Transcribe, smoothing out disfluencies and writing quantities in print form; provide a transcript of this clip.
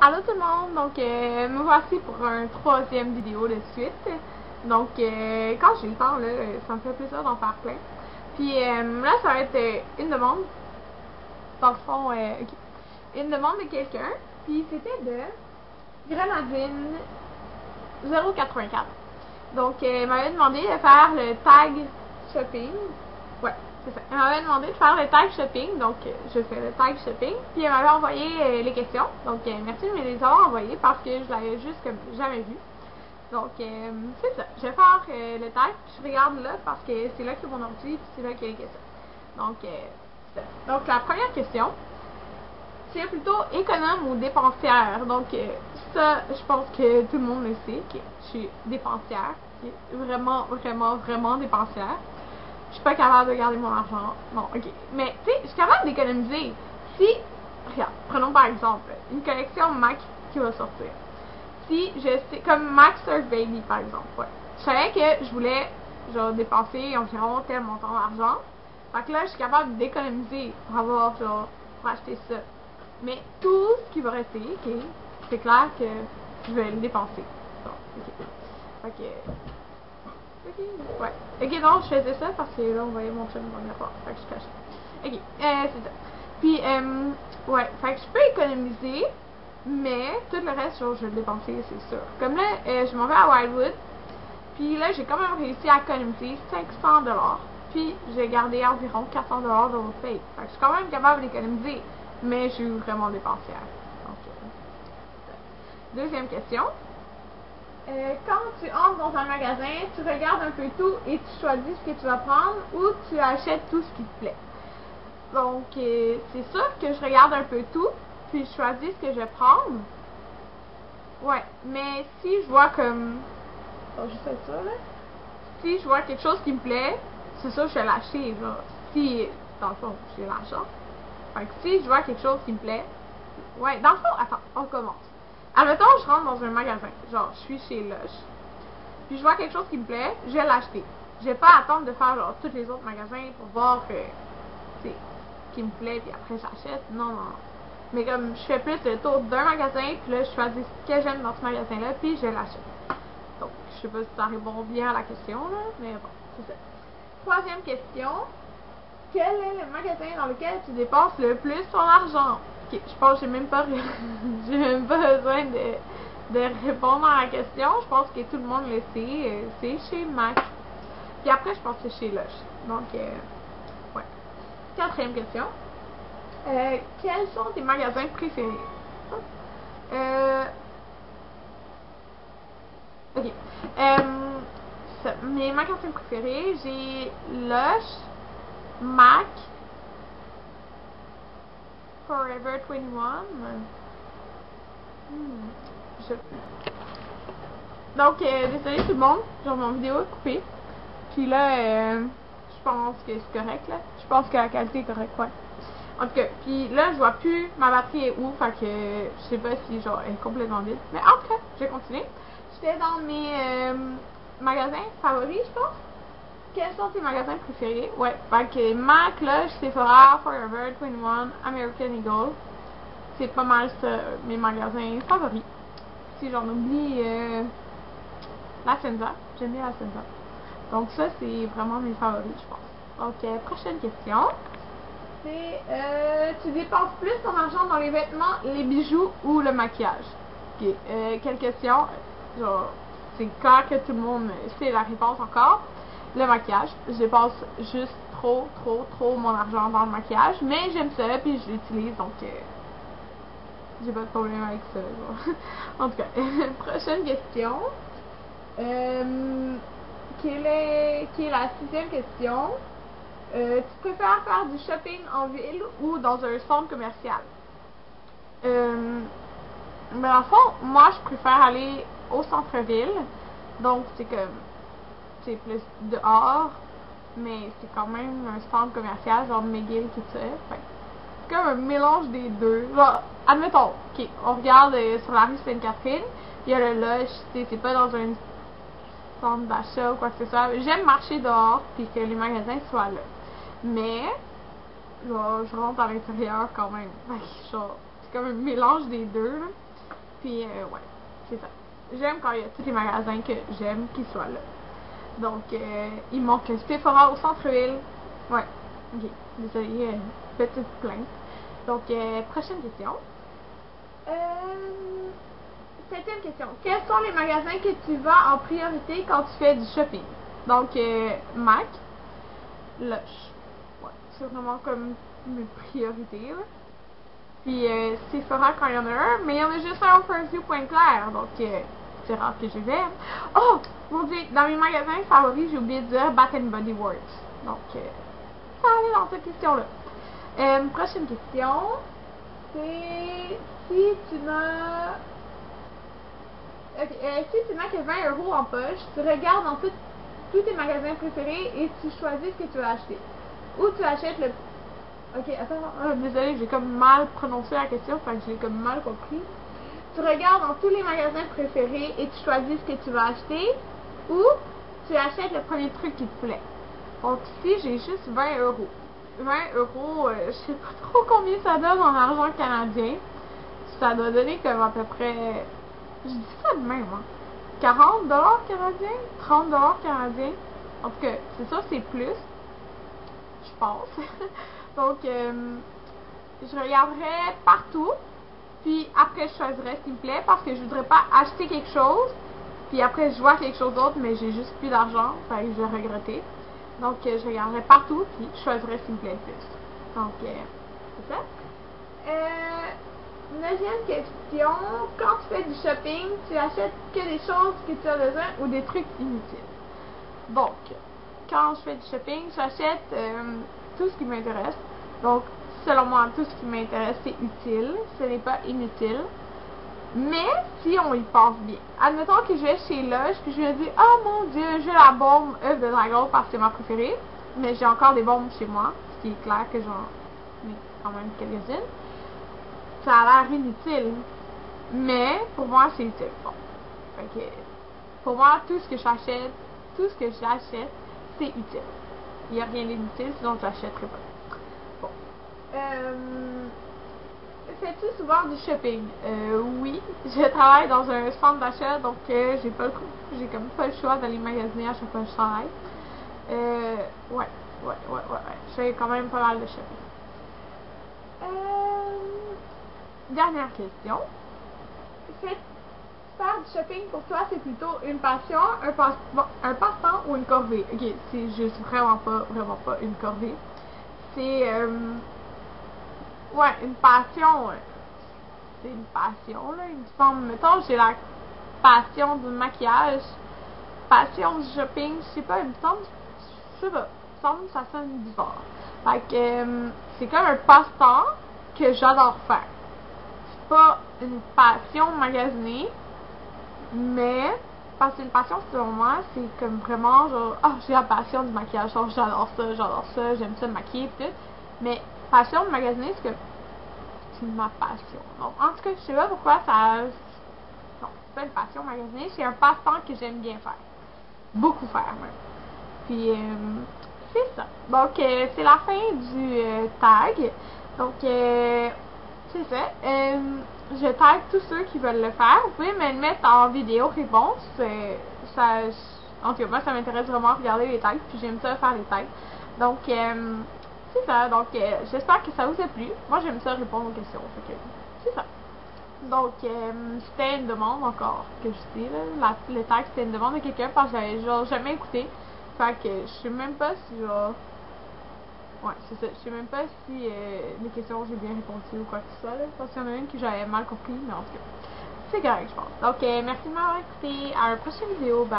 Allô tout le monde, donc me voici pour un troisième vidéo de suite. Donc quand j'ai le temps là, ça me fait plaisir d'en faire plein. Puis là ça va être une demande, dans le fond, ok. Une demande de quelqu'un, puis c'était de Grenadine 084. Donc il m'avait demandé de faire le tag shopping. Ouais, c'est ça. Elle m'avait demandé de faire le tag shopping, donc je fais le tag shopping. Puis elle m'avait envoyé les questions. Donc merci de me les avoir envoyées parce que je l'avais juste comme jamais vu. Donc c'est ça. Je vais faire le tag. Je regarde là parce que c'est là que mon ordi, puis c'est là qu'il y a les questions. Donc c'est ça. Donc la première question, c'est plutôt économe ou dépensière. Donc ça, je pense que tout le monde le sait, que je suis dépensière. Vraiment, vraiment, vraiment dépensière. Je suis pas capable de garder mon argent. Bon, ok. Mais, tu sais, je suis capable d'économiser. Si, regarde, prenons par exemple une collection Mac qui va sortir. Si je sais, comme Mac Surf Baby par exemple, ouais. Je savais que je voulais, genre, dépenser environ tel montant d'argent. Fait que là, je suis capable d'économiser pour avoir, genre, pour acheter ça. Mais tout ce qui va rester, ok, c'est clair que je vais le dépenser. Bon, ok. Fait que. Ok, ouais. Ok, non, je faisais ça parce que là, on voyait mon chum dans le miroir. Fait que je cachais. Ok, c'est ça. Puis, ouais, fait que je peux économiser, mais tout le reste, genre, je vais le dépenser, c'est sûr. Comme là, je m'en vais à Wildwood, puis là, j'ai quand même réussi à économiser 500$, puis j'ai gardé environ 400$ dans mon paye. Fait que je suis quand même capable d'économiser, mais je suis vraiment dépensière. Donc, deuxième question. Quand tu entres dans un magasin, tu regardes un peu tout et tu choisis ce que tu vas prendre ou tu achètes tout ce qui te plaît. Donc, c'est sûr que je regarde un peu tout, puis je choisis ce que je vais prendre. Ouais, mais si je vois comme... Oh, je sais ça, là. Si je vois quelque chose qui me plaît, c'est sûr que je vais l'acheter, genre. Si, dans le fond, j'ai l'argent. Fait que si je vois quelque chose qui me plaît... Ouais, dans le fond, attends, on commence. Admettons, je rentre dans un magasin. Genre, je suis chez Lush. Puis je vois quelque chose qui me plaît, je vais l'acheter. Je vais pas attendre de faire genre tous les autres magasins pour voir que c'est qui me plaît puis après j'achète. Non, non, non. Mais comme je fais plus le tour d'un magasin, puis là je choisis ce que j'aime dans ce magasin-là, puis je l'achète. Donc, je sais pas si ça répond bien à la question, là, mais bon, c'est ça. Troisième question. Quel est le magasin dans lequel tu dépenses le plus ton argent? Ok, je pense que j'ai même pas j'ai même pas besoin de répondre à la question. Je pense que tout le monde le sait. C'est chez Mac. Puis après, je pense que c'est chez Lush. Donc, ouais. Quatrième question. Quels sont tes magasins préférés? Ok. Mes magasins préférés, j'ai Lush, Mac, Forever 21. Je... Donc, désolé tout le monde, genre mon vidéo est coupée. Puis là, je pense que c'est correct là. Je pense que la qualité est correcte, ouais. En tout cas, puis là, je vois plus ma batterie est où, fait que je sais pas si genre elle est complètement vide. Mais en tout cas, je vais continuer. J'étais dans mes magasins favoris, je pense. Quels sont tes magasins préférés? Ouais, fait que Mac, Lush, Sephora, Forever 21, American Eagle. C'est pas mal ça, mes magasins favoris. Si j'en oublie, la Senza. J'aime bien la Senza. Donc ça, c'est vraiment mes favoris, je pense. Donc, prochaine question. C'est, tu dépenses plus ton argent dans les vêtements, les bijoux ou le maquillage? Ok, quelle question? Genre, c'est clair que tout le monde sait la réponse encore. Le maquillage. Je dépense juste trop mon argent dans le maquillage. Mais j'aime ça, puis je l'utilise, donc j'ai pas de problème avec ça. Genre. En tout cas, prochaine question. Qui est la sixième question. Tu préfères faire du shopping en ville ou dans un centre commercial? Mais en fond, moi je préfère aller au centre-ville. Donc c'est comme c'est plus dehors, mais c'est quand même un centre commercial, genre McGill, tout ça. C'est comme un mélange des deux. Genre, admettons, ok, on regarde sur la rue Sainte-Catherine, il y a le Lush, c'est pas dans un centre d'achat ou quoi que ce soit. J'aime marcher dehors puis que les magasins soient là. Mais, genre, je rentre à l'intérieur quand même. Genre, c'est comme un mélange des deux. Là. Puis, ouais, c'est ça. J'aime quand il y a tous les magasins que j'aime qui soient là. Donc, il manque Sephora au centre-ville. Ouais, ok, désolé, petite plainte. Donc, prochaine question. Septième question. Quels sont les magasins que tu vas en priorité quand tu fais du shopping? Donc, Mac, Lush. Ouais, c'est vraiment comme mes priorités, là. Puis, Sephora quand il y en a un, mais il y en a juste un au First View Pointe-Claire. Donc, c'est rare que je vais. Oh! Mon Dieu, dans mes magasins favoris, j'ai oublié de dire Bath & Body Works. Donc, ça allait dans cette question-là. Prochaine question. C'est si tu n'as... si tu n'as que 20 € en poche, tu regardes dans tous tes magasins préférés et tu choisis ce que tu vas acheter. Ou tu achètes le... Ok, attends, désolé, j'ai comme mal prononcé la question, fait que j'ai comme mal compris. Tu regardes dans tous les magasins préférés et tu choisis ce que tu vas acheter, ou tu achètes le premier truc qui te plaît. Donc ici, j'ai juste 20 €. 20 €, je sais pas trop combien ça donne en argent canadien. Ça doit donner comme à peu près... Je dis ça de même, hein. 40 $ canadiens, 30 $ canadiens. En tout cas, c'est ça, c'est plus. Je pense. Donc, je regarderai partout. Puis après, je choisirai ce qui me plaît parce que je voudrais pas acheter quelque chose. Puis après, je vois quelque chose d'autre, mais j'ai juste plus d'argent. Fait que je vais regretter. Donc, je regarderai partout. Puis je choisirai ce qui me plaît le plus. Donc, c'est ça. Neuvième question. Quand tu fais du shopping, tu achètes que des choses que tu as besoin ou des trucs inutiles? Donc, quand je fais du shopping, j'achète tout ce qui m'intéresse. Donc, selon moi, tout ce qui m'intéresse, c'est utile. Ce n'est pas inutile. Mais, si on y pense bien. Admettons que je vais chez Lush, puis je me dis, oh mon Dieu, j'ai la bombe œuf de dragon parce que c'est ma préférée. Mais j'ai encore des bombes chez moi, ce qui est clair que j'en ai quand même quelques-unes. Ça a l'air inutile. Mais, pour moi, c'est utile. Bon. Fait que, pour moi, tout ce que j'achète, c'est utile. Il n'y a rien d'inutile, sinon je l'achèterais pas. Bon. Fais-tu souvent du shopping? Oui. Je travaille dans un centre d'achat, donc j'ai comme pas le choix d'aller magasiner à chaque fois que je travaille. Ouais. Je fais quand même pas mal de shopping. Dernière question. Faire du shopping pour toi, c'est plutôt une passion, un passe-temps ou une corvée? Ok, c'est juste vraiment pas une corvée. C'est, ouais, une passion. C'est une passion, là, il me semble. Mettons, j'ai la passion du maquillage, passion du shopping, je sais pas, il me semble, je sais pas, il me semble que ça sonne bizarre. Fait que, c'est comme un passe-temps que j'adore faire. C'est pas une passion magasinée, mais parce que une passion selon moi, c'est comme vraiment genre, ah, j'ai la passion du maquillage, genre j'adore ça, j'aime ça me maquiller et tout. Mais passion de magasiner, c'est ma passion. Donc en tout cas, je sais pas pourquoi ça. Non, c'est pas une passion magasiner, c'est un passe-temps que j'aime bien faire. Beaucoup faire même. Puis c'est ça. Donc c'est la fin du tag. Donc c'est ça. Je tag tous ceux qui veulent le faire. Vous pouvez me le mettre en vidéo réponse. En tout cas, moi, ça m'intéresse vraiment de regarder les tags. Puis j'aime ça faire les tags. Donc, c'est ça. Donc, j'espère que ça vous a plu. Moi, j'aime ça répondre aux questions. Fait que, c'est ça. Donc, c'était une demande encore que je dis. Là. Le tag, c'était une demande de quelqu'un parce que j'avais genre jamais écouté. Fait que je sais même pas si genre. Ouais, c'est ça. Je sais même pas si les questions j'ai bien répondu ou quoi que ce soit. Là, parce qu'il y en a une que j'avais mal compris, mais en tout cas, c'est correct, je pense. Donc, merci de m'avoir écouté. À la prochaine vidéo. Bye.